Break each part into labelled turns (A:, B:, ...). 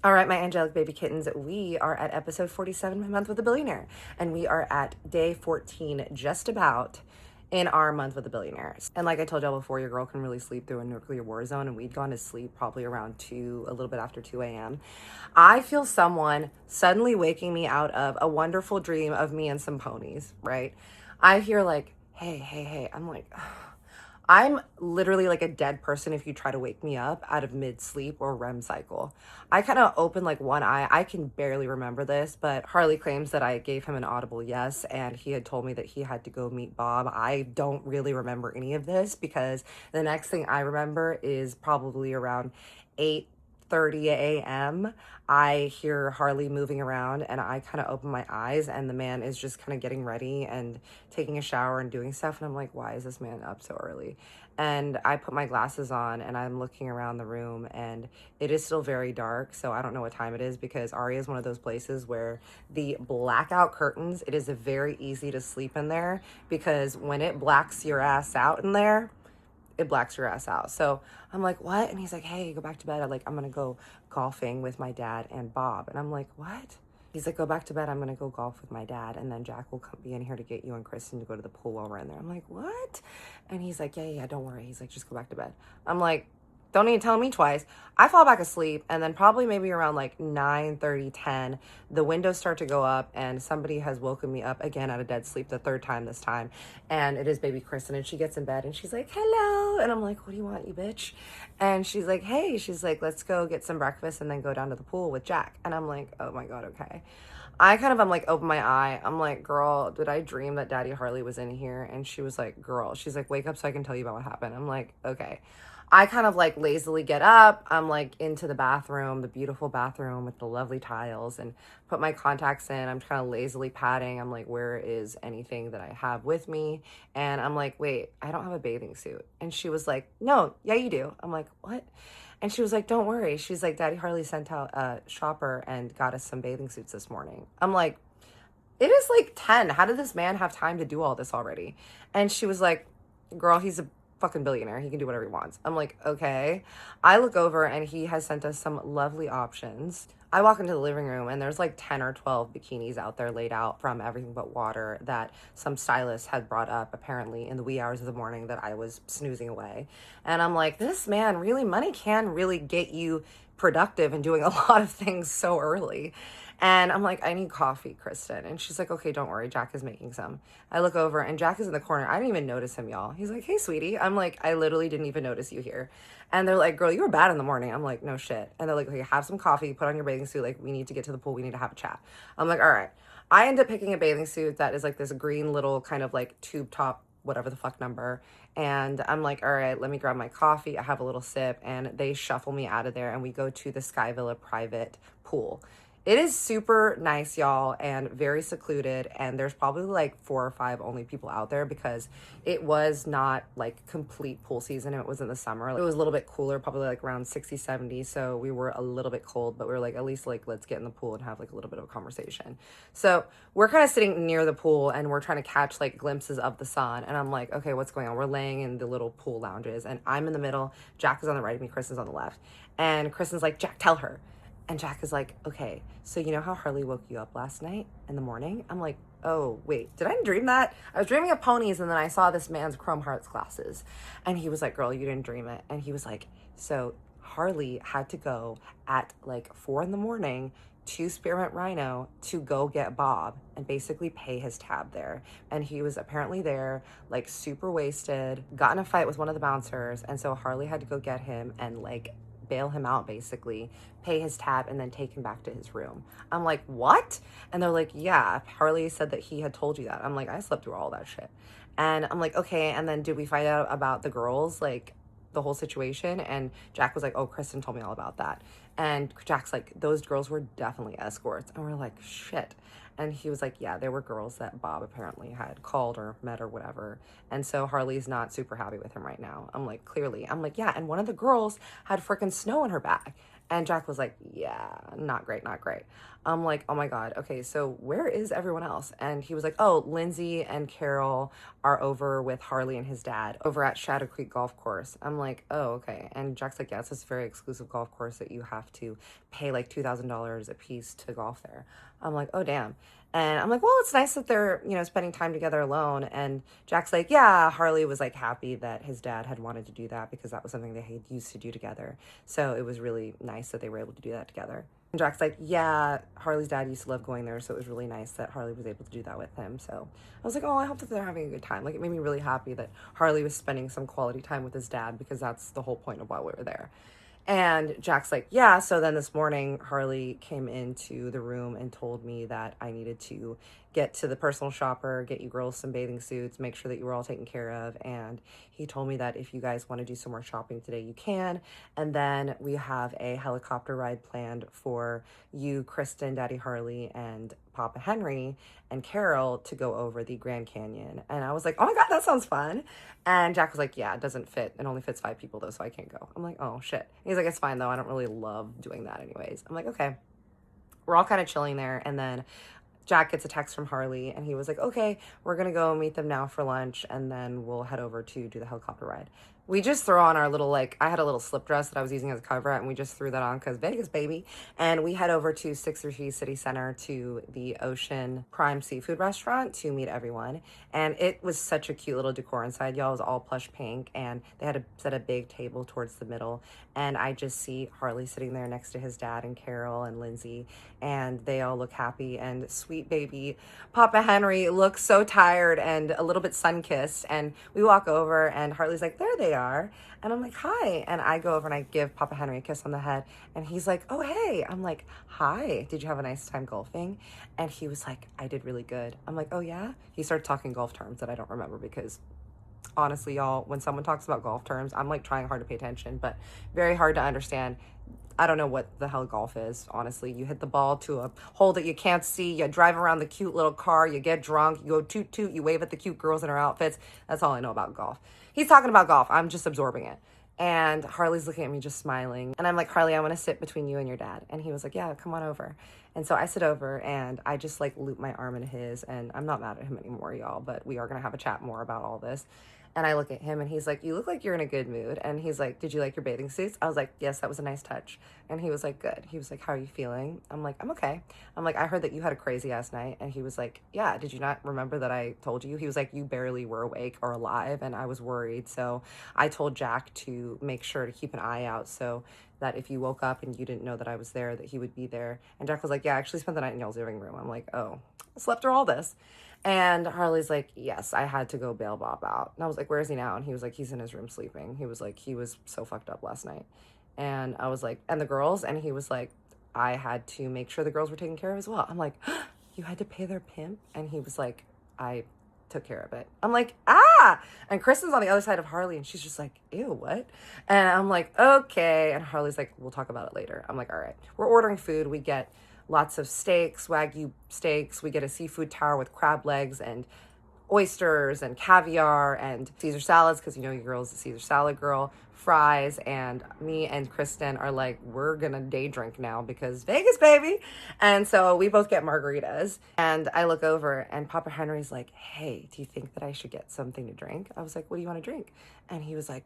A: All right, my angelic baby kittens, we are at episode 47, My Month with a Billionaire, and we are at day 14, just about, in our Month with a Billionaire. And like I told y'all before, your girl can really sleep through a nuclear war zone, and we'd gone to sleep probably around 2, a little bit after 2 a.m. I feel someone suddenly waking me out of a wonderful dream of me and some ponies, right? I hear like, hey, hey, hey. I'm like, I'm literally like a dead person if you try to wake me up out of mid-sleep or REM cycle. I kind of open like one eye. I can barely remember this, but Harley claims that I gave him an audible yes, and he had told me that he had to go meet Bob. I don't really remember any of this because the next thing I remember is probably around 8:30 a.m. I hear Harley moving around and I kind of open my eyes and the man is just kind of getting ready and taking a shower and doing stuff. And I'm like, why is this man up so early? And I put my glasses on and I'm looking around the room and it is still very dark. So I don't know what time it is because Aria is one of those places where the blackout curtains, it is very easy to sleep in there because when it blacks your ass out in there, it blacks your ass out. So I'm like, what? And he's like, hey, go back to bed. I'm gonna go golfing with my dad and Bob. And I'm like, what? He's like, go back to bed. I'm gonna go golf with my dad. And then Jack will be in here to get you and Kristen to go to the pool while we're in there. I'm like, what? And he's like, yeah, don't worry. He's like, just go back to bed. I'm like, don't need to tell me twice. I fall back asleep, and then probably maybe around like 9:30, 10, the windows start to go up, and somebody has woken me up again out of dead sleep, the third time this time, and it is baby Kristen, and she gets in bed, and she's like, hello, and I'm like, what do you want, you bitch? And she's like, hey, she's like, let's go get some breakfast and then go down to the pool with Jack. And I'm like, oh my God, okay. I'm like, open my eye. I'm like, girl, did I dream that Daddy Harley was in here? And she was like, girl, she's like, wake up so I can tell you about what happened. I'm like, okay. I kind of like lazily get up. I'm like into the bathroom, the beautiful bathroom with the lovely tiles, and put my contacts in. I'm kind of lazily patting. I'm like, where is anything that I have with me? And I'm like, wait, I don't have a bathing suit. And she was like, no, yeah, you do. I'm like, what? And she was like, don't worry. She's like, Daddy Harley sent out a shopper and got us some bathing suits this morning. I'm like, it is like 10. How did this man have time to do all this already? And she was like, girl, he's a fucking billionaire. He can do whatever he wants. I'm like, okay. I look over and he has sent us some lovely options. I walk into the living room and there's like 10 or 12 bikinis out there laid out from Everything But Water that some stylist had brought up apparently in the wee hours of the morning that I was snoozing away. And I'm like, this man, really, money can really get you productive and doing a lot of things so early. And I'm like, I need coffee, Kristen. And she's like, okay, don't worry. Jack is making some. I look over and Jack is in the corner. I didn't even notice him, y'all. He's like, hey, sweetie. I'm like, I literally didn't even notice you here. And they're like, girl, you were bad in the morning. I'm like, no shit. And they're like, okay, have some coffee, put on your bathing suit. Like, we need to get to the pool. We need to have a chat. I'm like, all right. I end up picking a bathing suit that is like this green little kind of like tube top, whatever the fuck number. And I'm like, all right, let me grab my coffee. I have a little sip and they shuffle me out of there and we go to the Sky Villa private pool. It is super nice, y'all, and very secluded, and there's probably like 4 or 5 only people out there because it was not like complete pool season. It was in the summer. It was a little bit cooler, probably like around 60, 70, so we were a little bit cold, but we were like, at least like, let's get in the pool and have like a little bit of a conversation. So we're kind of sitting near the pool, and we're trying to catch like glimpses of the sun, and I'm like, okay, what's going on? We're laying in the little pool lounges, and I'm in the middle, Jack is on the right of me, Kristen's on the left, and Kristen's like, Jack, tell her. And Jack is like, okay, so you know how Harley woke you up last night in the morning? I'm like, oh, wait, did I dream that? I was dreaming of ponies, and then I saw this man's Chrome Hearts glasses. And he was like, girl, you didn't dream it. And he was like, so Harley had to go at like 4 in the morning to Spearmint Rhino to go get Bob and basically pay his tab there. And he was apparently there, like super wasted, got in a fight with one of the bouncers. And so Harley had to go get him and like bail him out, basically pay his tab and then take him back to his room. I'm like, what? And they're like, yeah, Harley said that he had told you that. I'm like, I slept through all that shit. And I'm like, okay. And then did we find out about the girls, like the whole situation? And Jack was like, oh, Kristen told me all about that. And Jack's like, those girls were definitely escorts. And we're like, shit. And he was like, yeah, there were girls that Bob apparently had called or met or whatever. And so Harley's not super happy with him right now. I'm like, clearly. I'm like, yeah, and one of the girls had freaking snow in her bag. And Jack was like, yeah, not great, not great. I'm like, oh my God, okay, so where is everyone else? And he was like, oh, Lindsay and Carol are over with Harley and his dad over at Shadow Creek Golf Course. I'm like, oh, okay. And Jack's like, yeah, it's this very exclusive golf course that you have to pay like $2,000 a piece to golf there. I'm like, oh, damn. And I'm like, well, it's nice that they're, spending time together alone. And Jack's like, yeah, Harley was like happy that his dad had wanted to do that because that was something they had used to do together. So it was really nice that they were able to do that together. And Jack's like, yeah, Harley's dad used to love going there. So it was really nice that Harley was able to do that with him. So I was like, oh, I hope that they're having a good time. Like, it made me really happy that Harley was spending some quality time with his dad because that's the whole point of why we were there. And Jack's like, yeah. So then this morning, Harley came into the room and told me that I needed to get to the personal shopper, get you girls some bathing suits, make sure that you were all taken care of. And he told me that if you guys want to do some more shopping today, you can. And then we have a helicopter ride planned for you, Kristen, Daddy Harley, and Papa Henry and Carol to go over the Grand Canyon. And I was like, oh my God, that sounds fun. And Jack was like, yeah, it doesn't fit. It only fits 5 people though, so I can't go. I'm like, oh shit. And he's like, it's fine though. I don't really love doing that anyways. I'm like, okay. We're all kind of chilling there. And then Jack gets a text from Harley and he was like, okay, we're going to go meet them now for lunch. And then we'll head over to do the helicopter ride. We just throw on our little, I had a little slip dress that I was using as a cover, and we just threw that on because Vegas, baby. And we head over to 603 City Center to the Ocean Prime Seafood Restaurant to meet everyone. And it was such a cute little decor inside, y'all. It was all plush pink, and they had set a big table towards the middle. And I just see Harley sitting there next to his dad and Carol and Lindsay, and they all look happy. And sweet baby Papa Henry looks so tired and a little bit sun-kissed. And we walk over, and Harley's like, there they are. And I'm like, hi. And I go over and I give Papa Henry a kiss on the head. And he's like, oh, hey. I'm like, hi. Did you have a nice time golfing? And he was like, I did really good. I'm like, oh, yeah? He started talking golf terms that I don't remember because honestly, y'all, when someone talks about golf terms, I'm like trying hard to pay attention, but very hard to understand. I don't know what the hell golf is, honestly. You hit the ball to a hole that you can't see. You drive around the cute little car. You get drunk. You go toot toot. You wave at the cute girls in their outfits. That's all I know about golf. He's talking about golf. I'm just absorbing it. And Harley's looking at me just smiling. And I'm like, Harley, I want to sit between you and your dad. And he was like, yeah, come on over. And so I sit over and I just loop my arm in his. And I'm not mad at him anymore, y'all. But we are going to have a chat more about all this. And I look at him and he's like, you look like you're in a good mood. And he's like, did you like your bathing suits? I was like, yes, that was a nice touch. And he was like, good. He was like, how are you feeling? I'm like, I'm okay. I'm like, I heard that you had a crazy ass night. And he was like, yeah, did you not remember that I told you? He was like, you barely were awake or alive. And I was worried. So I told Jack to make sure to keep an eye out so that if you woke up and you didn't know that I was there, that he would be there. And Jack was like, yeah, I actually spent the night in y'all's living room. I'm like, oh, I slept through all this. And Harley's like, yes, I had to go bail Bob out. And I was like, where is he now? And he was like, he's in his room sleeping. He was like, he was so fucked up last night. And I was like, and the girls? And he was like, I had to make sure the girls were taken care of as well. I'm like, you had to pay their pimp? And he was like, I took care of it. I'm like, ah! And Kristen's on the other side of Harley and she's just like, ew, what? And I'm like, okay. And Harley's like, we'll talk about it later. I'm like, all right. We're ordering food. We get lots of steaks, Wagyu steaks. We get a seafood tower with crab legs and oysters and caviar and Caesar salads, because you know your girl's a Caesar salad girl, fries. And me and Kristen are like, we're gonna day drink now because Vegas, baby. And so we both get margaritas. And I look over and Papa Henry's like, hey, do you think that I should get something to drink? I was like, what do you want to drink? And he was like,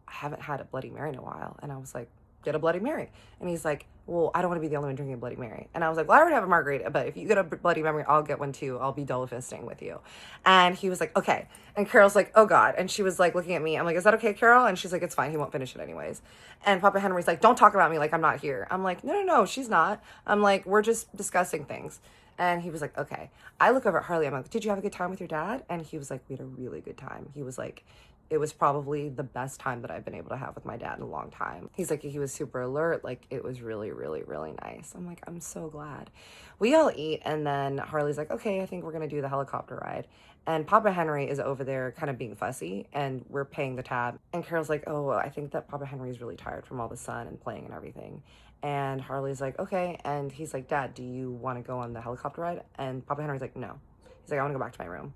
A: I haven't had a Bloody Mary in a while. And I was like, get a Bloody Mary. And he's like, well, I don't want to be the only one drinking a Bloody Mary. And I was like, well, I already have a margarita, but if you get a Bloody Mary, I'll get one too. I'll be double fisting with you. And he was like, okay. And Carol's like, oh God. And she was like looking at me. I'm like, is that okay, Carol? And she's like, it's fine. He won't finish it anyways. And Papa Henry's like, don't talk about me like I'm not here. I'm like, no, she's not. I'm like, we're just discussing things. And he was like, okay. I look over at Harley. I'm like, did you have a good time with your dad? And he was like, we had a really good time. He was like, it was probably the best time that I've been able to have with my dad in a long time. He's like, he was super alert. Like, it was really, really, really nice. I'm like, I'm so glad. We all eat, and then Harley's like, okay, I think we're going to do the helicopter ride. And Papa Henry is over there kind of being fussy, and we're paying the tab. And Carol's like, oh, I think that Papa Henry is really tired from all the sun and playing and everything. And Harley's like, okay. And he's like, Dad, do you want to go on the helicopter ride? And Papa Henry's like, no. He's like, I want to go back to my room.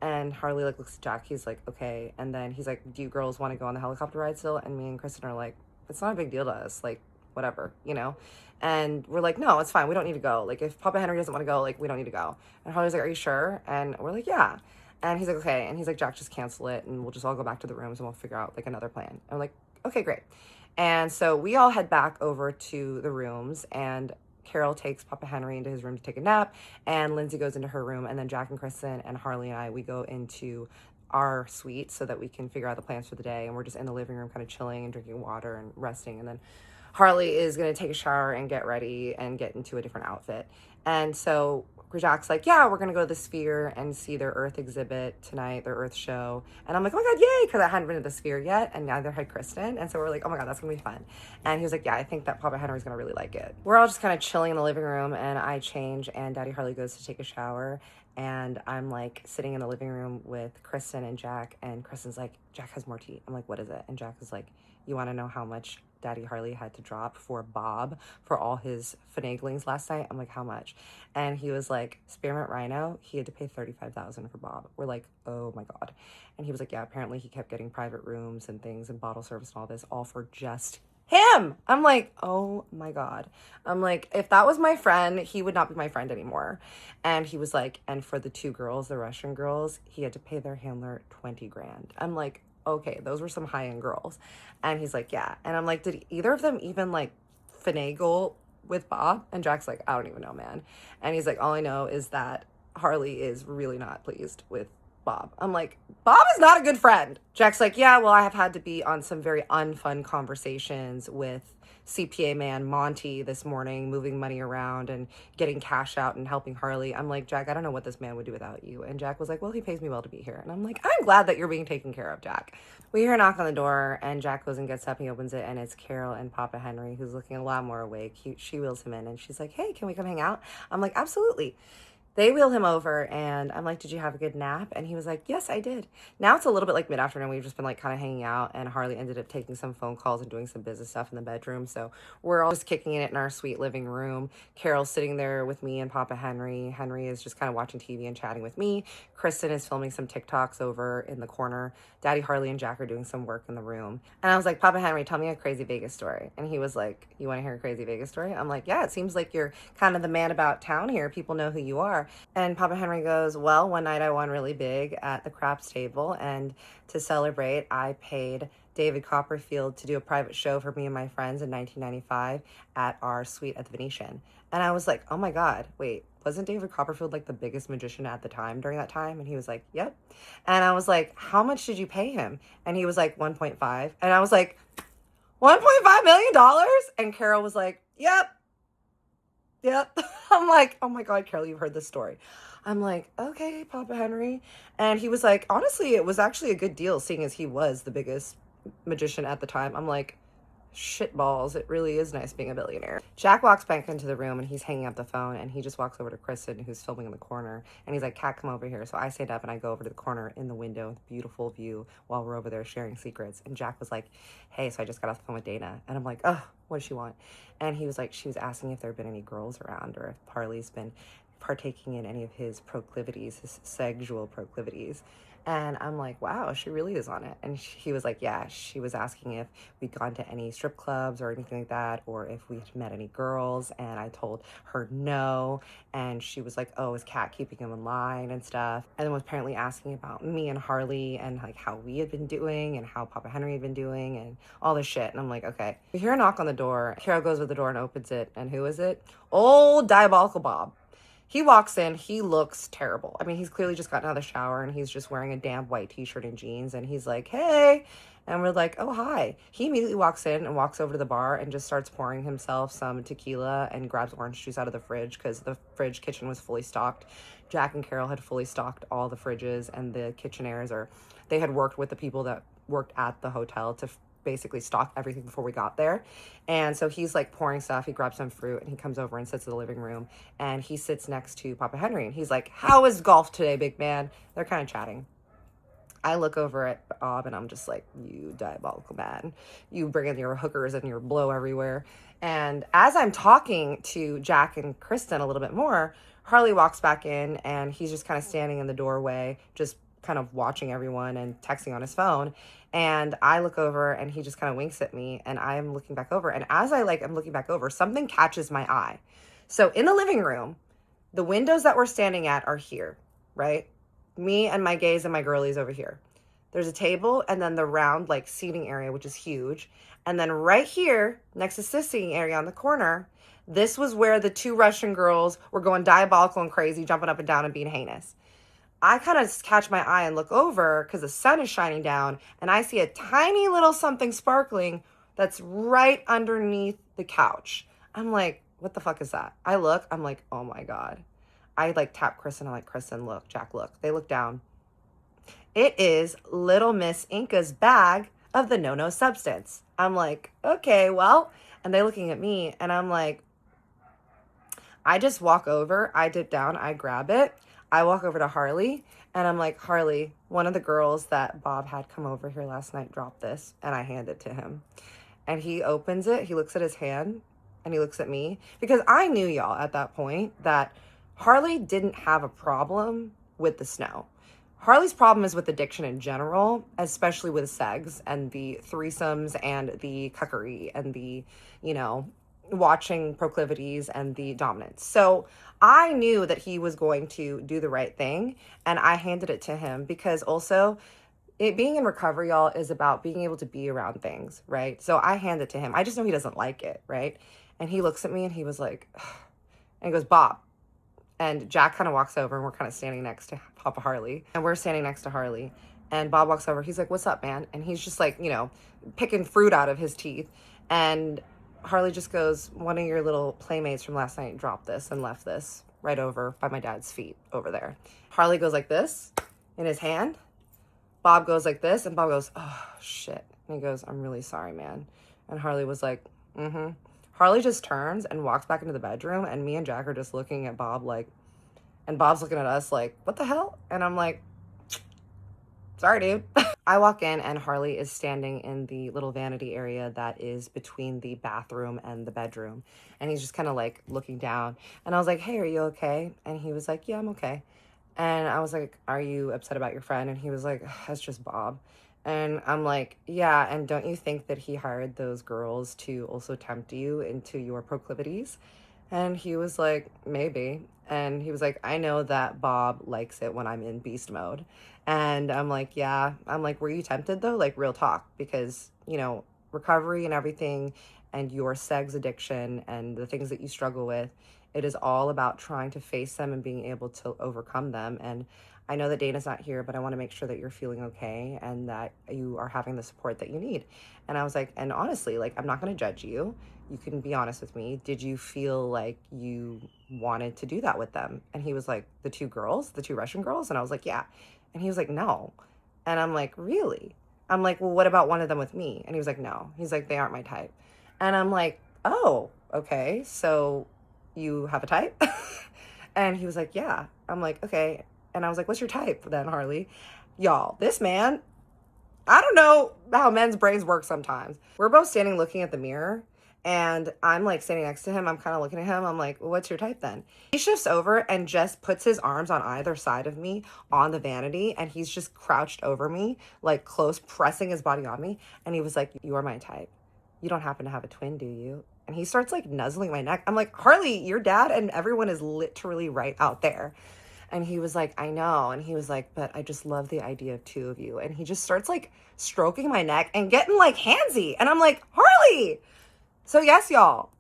A: And Harley looks at Jack. He's like, okay. And then he's like, do you girls want to go on the helicopter ride still? And me and Kristen are like, it's not a big deal to us. Like, whatever, you know? And we're like, no, it's fine. We don't need to go. Like, if Papa Henry doesn't want to go, like, we don't need to go. And Harley's like, are you sure? And we're like, yeah. And he's like, okay. And he's like, Jack, just cancel it, and we'll just all go back to the rooms and we'll figure out, like, another plan. And we're like, okay, great. And so we all head back over to the rooms, and Carol takes Papa Henry into his room to take a nap, and Lindsay goes into her room, and then Jack and Kristen and Harley and I, we go into our suite so that we can figure out the plans for the day. And we're just in the living room kind of chilling and drinking water and resting. And then Harley is going to take a shower and get ready and get into a different outfit. And so Jack's like, yeah, we're going to go to the Sphere and see their Earth exhibit tonight, their Earth show. And I'm like, oh my God, yay, because I hadn't been to the Sphere yet, and neither had Kristen. And so we're like, oh my God, that's going to be fun. And he was like, yeah, I think that Papa Henry's going to really like it. We're all just kind of chilling in the living room, and I change, and Daddy Harley goes to take a shower. And I'm like sitting in the living room with Kristen and Jack, and Kristen's like, Jack has more tea. I'm like, what is it? And Jack is like, you want to know how much Daddy Harley had to drop for Bob for all his finaglings last night? I'm like, how much? And he was like, Spearmint Rhino, he had to pay $35,000 for Bob. We're like, oh my God. And he was like, yeah, apparently he kept getting private rooms and things and bottle service and all this, all for just him. I'm like, oh my God. I'm like, if that was my friend, he would not be my friend anymore. And he was like, and for the two girls, the Russian girls, he had to pay their handler 20 grand. I'm like, okay, those were some high-end girls. And he's like, yeah. And I'm like, did either of them even like finagle with Bob? And Jack's like, I don't even know, man. And he's like, all I know is that Harley is really not pleased with Bob. I'm like, Bob is not a good friend. Jack's like, yeah, well, I have had to be on some very unfun conversations with CPA man Monty this morning, moving money around and getting cash out and helping Harley. I'm like, Jack, I don't know what this man would do without you. And Jack was like, well, he pays me well to be here. And I'm like, I'm glad that you're being taken care of, Jack. We hear a knock on the door, and Jack goes and gets up, and he opens it, and it's Carol and Papa Henry, who's looking a lot more awake. She wheels him in, and she's like, hey, can we come hang out? I'm like, absolutely. They wheel him over, and I'm like, did you have a good nap? And he was like, yes, I did. Now it's a little bit like mid-afternoon. We've just been like kind of hanging out, and Harley ended up taking some phone calls and doing some business stuff in the bedroom. So we're all just kicking it in our sweet living room. Carol's sitting there with me and Papa Henry. Henry is just kind of watching TV and chatting with me. Kristen is filming some TikToks over in the corner. Daddy Harley and Jack are doing some work in the room. And I was like, Papa Henry, tell me a crazy Vegas story. And he was like, you want to hear a crazy Vegas story? I'm like, yeah, it seems like you're kind of the man about town here. People know who you are. And Papa Henry goes, well, one night I won really big at the craps table, and to celebrate, I paid David Copperfield to do a private show for me and my friends in 1995 at our suite at the Venetian. And I was like, oh my God, wait, wasn't David Copperfield like the biggest magician at the time during that time? And he was like, yep. And I was like, how much did you pay him? And he was like, 1.5. And I was like, $1.5 million? And Carol was like, yep. I'm like, oh my God, Carol, you've heard this story. I'm like, okay, Papa Henry. And he was like, honestly, it was actually a good deal, seeing as he was the biggest magician at the time. I'm like, shit balls, it really is nice being a billionaire. Jack walks back into the room, and he's hanging up the phone, and he just walks over to Kristen, who's filming in the corner, and he's like, Kat, come over here. So I stand up and I go over to the corner in the window with a beautiful view while we're over there sharing secrets. And Jack was like, hey, so I just got off the phone with Dana. And I'm like, oh, what does she want? And he was like, she was asking if there had been any girls around, or if Harley's been partaking in any of his proclivities, his sexual proclivities. And I'm like, wow, she really is on it. And he was like, yeah, she was asking if we'd gone to any strip clubs or anything like that, or if we'd met any girls. And I told her no. And she was like, oh, is Kat keeping him in line and stuff? And then was apparently asking about me and Harley and like how we had been doing and how Papa Henry had been doing and all this shit. And I'm like, okay. We hear a knock on the door. Carol goes to the door and opens it. And who is it? Old Diabolical Bob. He walks in, he looks terrible. I mean, he's clearly just gotten out of the shower, and he's just wearing a damp white t-shirt and jeans, and he's like, hey. And we're like, oh, hi. He immediately walks in and walks over to the bar and just starts pouring himself some tequila and grabs orange juice out of the fridge, because the fridge kitchen was fully stocked. Jack and Carol had fully stocked all the fridges, and the kitchenaires, or they had worked with the people that worked at the hotel to basically stock everything before we got there. And so he's like pouring stuff. He grabs some fruit, and he comes over and sits in the living room, and he sits next to Papa Henry, and he's like, how was golf today, big man? They're kind of chatting. I look over at Bob, and I'm just like, you diabolical man. You bring in your hookers and your blow everywhere. And as I'm talking to Jack and Kristen a little bit more, Harley walks back in, and he's just kind of standing in the doorway, just kind of watching everyone and texting on his phone. And I look over and he just kind of winks at me, and I am looking back over. And as I'm looking back over, something catches my eye. So in the living room, the windows that we're standing at are here, right? Me and my gays and my girlies over here. There's a table and then the round like seating area, which is huge. And then right here, next to the sitting area on the corner, this was where the two Russian girls were going diabolical and crazy, jumping up and down and being heinous. I kind of catch my eye and look over because the sun is shining down, and I see a tiny little something sparkling that's right underneath the couch. I'm like, what the fuck is that? I look, I'm like, oh my God. I like tap Kristen. I'm like, Kristen, look, Jack, look. They look down. It is little Miss Inca's bag of the no substance. I'm like, okay, well, and they're looking at me, and I'm like, I just walk over, I dip down, I grab it. I walk over to Harley, and I'm like, Harley, one of the girls that Bob had come over here last night dropped this, and I hand it to him. And he opens it, he looks at his hand, and he looks at me. Because I knew, y'all, at that point, that Harley didn't have a problem with the snow. Harley's problem is with addiction in general, especially with sex and the threesomes and the cuckery and the, watching proclivities and the dominance. So I knew that he was going to do the right thing, and I handed it to him because also it being in recovery, y'all, is about being able to be around things, right? So I hand it to him. I just know he doesn't like it, right? And he looks at me and he was like, and he goes, Bob. And Jack kind of walks over, and we're kind of standing next to Papa Harley, and we're standing next to Harley, and Bob walks over. He's like, what's up, man? And he's just like, picking fruit out of his teeth. And Harley just goes, one of your little playmates from last night dropped this and left this right over by my dad's feet over there. Harley goes like this in his hand. Bob goes like this, and Bob goes, oh, shit. And he goes, I'm really sorry, man. And Harley was like, mm-hmm. Harley just turns and walks back into the bedroom, and me and Jack are just looking at Bob like, and Bob's looking at us like, what the hell? And I'm like, sorry, dude. I walk in, and Harley is standing in the little vanity area that is between the bathroom and the bedroom. And he's just kind of like looking down. And I was like, hey, are you okay? And he was like, yeah, I'm okay. And I was like, are you upset about your friend? And he was like, that's just Bob. And I'm like, yeah, and don't you think that he hired those girls to also tempt you into your proclivities? And he was like, maybe. And he was like, I know that Bob likes it when I'm in beast mode. And I'm like, yeah. I'm like, were you tempted though? Like, real talk. Because, recovery and everything and your sex addiction and the things that you struggle with, it is all about trying to face them and being able to overcome them. And I know that Dana's not here, but I want to make sure that you're feeling okay and that you are having the support that you need. And I was like, and honestly, like, I'm not going to judge you. You can be honest with me. Did you feel like you wanted to do that with them? And he was like, the two Russian girls? And I was like, yeah. And he was like, no. And I'm like, really? I'm like, well, what about one of them with me? And he was like, no. He's like, they aren't my type. And I'm like, oh, okay. So you have a type? And he was like, yeah. I'm like, okay. And I was like, what's your type then, Harley? Y'all, this man, I don't know how men's brains work sometimes. We're both standing looking at the mirror, and I'm like standing next to him. I'm kind of looking at him. I'm like, well, what's your type then? He shifts over and just puts his arms on either side of me on the vanity, and he's just crouched over me, like close, pressing his body on me. And he was like, you are my type. You don't happen to have a twin, do you? And he starts like nuzzling my neck. I'm like, Harley, your dad and everyone is literally right out there. And he was like, I know. And he was like, but I just love the idea of two of you. And he just starts like stroking my neck and getting like handsy. And I'm like, Harley. So yes, y'all,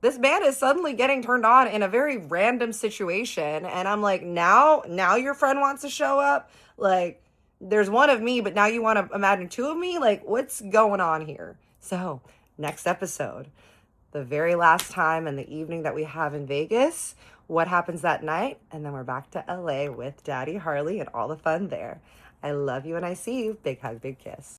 A: this man is suddenly getting turned on in a very random situation. And I'm like, now your friend wants to show up. Like, there's one of me, but now you want to imagine two of me? Like, what's going on here? So next episode, the very last time and the evening that we have in Vegas, what happens that night? And then we're back to LA with Daddy Harley and all the fun there. I love you and I see you. Big hug, big kiss.